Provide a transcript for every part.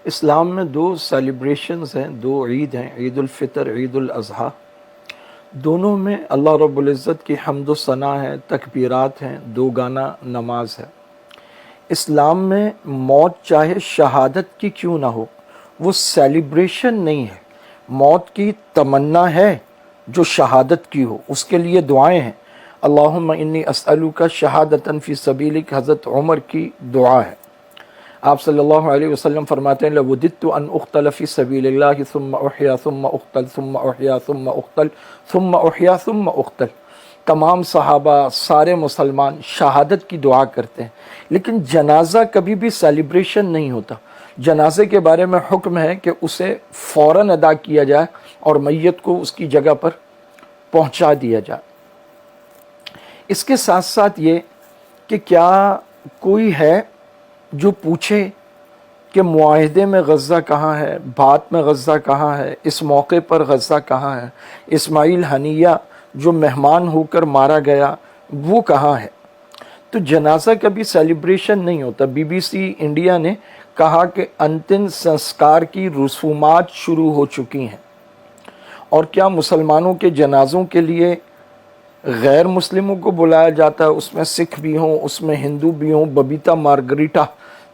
اسلام میں دو سیلیبریشنز ہیں، دو عید ہیں، عید الفطر، عید الاضحیٰ۔ دونوں میں اللہ رب العزت کی حمد و ثنا ہے، تکبیرات ہیں، دو گانا نماز ہے۔ اسلام میں موت چاہے شہادت کی کیوں نہ ہو، وہ سیلیبریشن نہیں ہے، موت کی تمنا ہے جو شہادت کی ہو، اس کے لیے دعائیں ہیں۔ اللہم انی اسألک شہادتاً فی سبیلک، حضرت عمر کی دعا ہے۔ آپ صلی اللہ علیہ وسلم فرماتے ہیں لَوَدِدْتُ أَنْ أُقْتَلَ فِي سَبِيلِ اللَّهِ ثُمَّ أُحْيَا ثُمَّ أُقْتَلْ ثُمَّ أُحْيَا ثُمَّ أُقْتَلْ ثُمَّ أُحْيَا ثُمَّ أُقْتَلْ۔ تمام صحابہ، سارے مسلمان شہادت کی دعا کرتے ہیں، لیکن جنازہ کبھی بھی سیلیبریشن نہیں ہوتا۔ جنازے کے بارے میں حکم ہے کہ اسے فوراً ادا کیا جائے اور میت کو اس کی جگہ پر پہنچا دیا جائے۔ اس کے ساتھ ساتھ یہ کہ کیا کوئی ہے جو پوچھے کہ معاہدے میں غزہ کہاں ہے، بات میں غزہ کہاں ہے، اس موقع پر غزہ کہاں ہے، اسماعیل ہنیہ جو مہمان ہو کر مارا گیا وہ کہاں ہے؟ تو جنازہ کبھی سیلیبریشن نہیں ہوتا۔ BBC انڈیا نے کہا کہ انتم سنسکار کی رسومات شروع ہو چکی ہیں۔ اور کیا مسلمانوں کے جنازوں کے لیے غیر مسلموں کو بلایا جاتا ہے؟ اس میں سکھ بھی ہوں، اس میں ہندو بھی ہوں۔ ببیتا مارگریٹا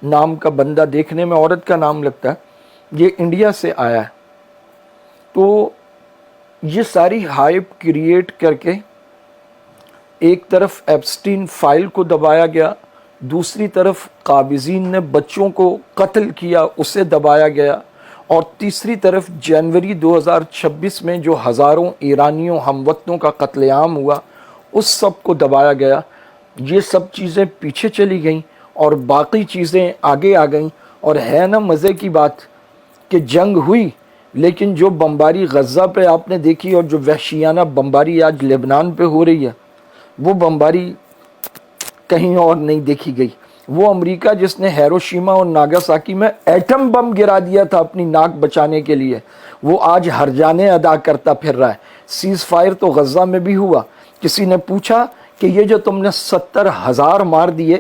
نام کا بندہ، دیکھنے میں عورت کا نام لگتا ہے، یہ انڈیا سے آیا ہے۔ تو یہ ساری ہائپ کریٹ کر کے ایک طرف ایپسٹین فائل کو دبایا گیا، دوسری طرف قابضین نے بچوں کو قتل کیا، اسے دبایا گیا، اور تیسری طرف جنوری 2026 میں جو ہزاروں ایرانیوں ہم وطنوں کا قتل عام ہوا اس سب کو دبایا گیا۔ یہ سب چیزیں پیچھے چلی گئیں اور باقی چیزیں آگے آ گئیں۔ اور ہے نا مزے کی بات کہ جنگ ہوئی، لیکن جو بمباری غزہ پہ آپ نے دیکھی اور جو وحشیانہ بمباری آج لبنان پہ ہو رہی ہے، وہ بمباری کہیں اور نہیں دیکھی گئی۔ وہ امریکہ جس نے ہیروشیما اور ناگاساکی میں ایٹم بم گرا دیا تھا اپنی ناک بچانے کے لیے، وہ آج ہرجانے ادا کرتا پھر رہا ہے۔ سیز فائر تو غزہ میں بھی ہوا۔ کسی نے پوچھا کہ یہ جو تم نے 70,000 مار دیے،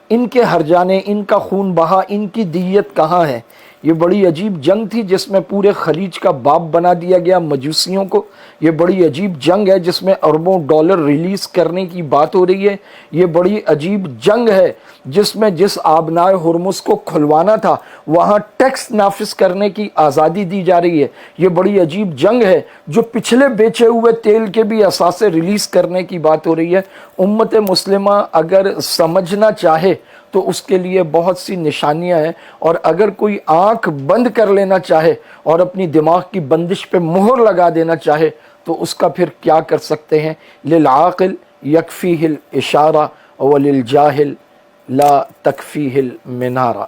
ان کے ہرجانے، ان کا خون بہا، ان کی دیت کہاں ہے؟ یہ بڑی عجیب جنگ تھی جس میں پورے خلیج کا باپ بنا دیا گیا مجوسیوں کو۔ یہ بڑی عجیب جنگ ہے جس میں اربوں ڈالر ریلیز کرنے کی بات ہو رہی ہے۔ یہ بڑی عجیب جنگ ہے جس میں جس آبنائے ہرمز کو کھلوانا تھا وہاں ٹیکس نافذ کرنے کی آزادی دی جا رہی ہے۔ یہ بڑی عجیب جنگ ہے جو پچھلے بیچے ہوئے تیل کے بھی اثاثے ریلیز کرنے کی بات ہو رہی ہے۔ امت مسلمہ اگر سمجھنا چاہے تو اس کے لیے بہت سی نشانیاں ہیں، اور اگر کوئی آنکھ بند کر لینا چاہے اور اپنی دماغ کی بندش پہ مہر لگا دینا چاہے تو اس کا پھر کیا کر سکتے ہیں؟ للعاقل یکفیہ الاشارہ وللجاہل لا تکفیہ المنارہ۔